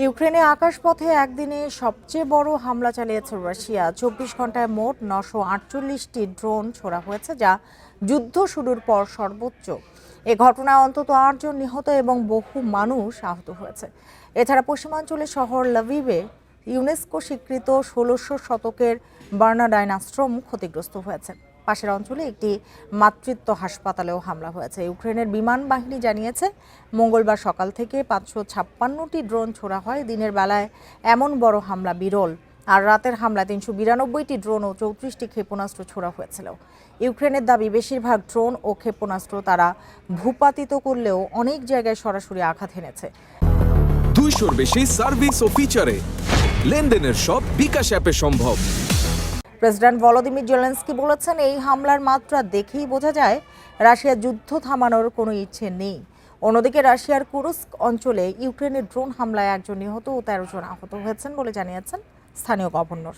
ইউক্রেনে আকাশপথে একদিনে সবচেয়ে বড় হামলা চালিয়েছে রাশিয়া। 24 ঘন্টায় মোট 948টি ড্রোন ছোড়া হয়েছে, যা যুদ্ধ শুরুর পর সর্বোচ্চ। এ ঘটনায় অন্তত 8 জন নিহত এবং বহু মানুষ আহত হয়েছে। এছাড়া পশ্চিমাঞ্চলের শহর লভিভে ইউনেস্কো স্বীকৃত 1600 শতকের বার্নাডাইন আশ্রম ক্ষতিগ্রস্ত হয়েছে। পাশের অঞ্চলে একটি মাতৃত্ব হাসপাতালেও হামলা হয়েছে। ইউক্রেনের বিমান বাহিনী জানিয়েছে, মঙ্গলবার সকাল থেকে 556টি ড্রোন ছোড়া হয়। দিনের বেলায় এমন বড় হামলা বিরল। আর রাতের হামলায় 392টি ড্রোন ও 34টি ক্ষেপণাস্ত্র ছোড়া হয়েছিল। ইউক্রেনের দাবি, বেশিরভাগ ড্রোন ও ক্ষেপণাস্ত্র তারা ভূপাতিত করলেও অনেক জায়গায় সরাসরি আঘাত হেনেছে। 200-র বেশি সার্ভিস ও ফিচারে লেনদেনের সব বিকাশ অ্যাপে সম্ভব। প্রেসিডেন্ট ভলোদিমির জেলেনস্কি বলেছেন, এই হামলার মাত্রা দেখেই বোঝা যায় রাশিয়ার যুদ্ধ থামানোর কোনো ইচ্ছে নেই। অন্যদিকে রাশিয়ার কুরস্ক অঞ্চলে ইউক্রেনের ড্রোন হামলায় 1 জন নিহত ও 13 জন আহত হয়েছেন বলে জানিয়েছেন স্থানীয় গভর্নর।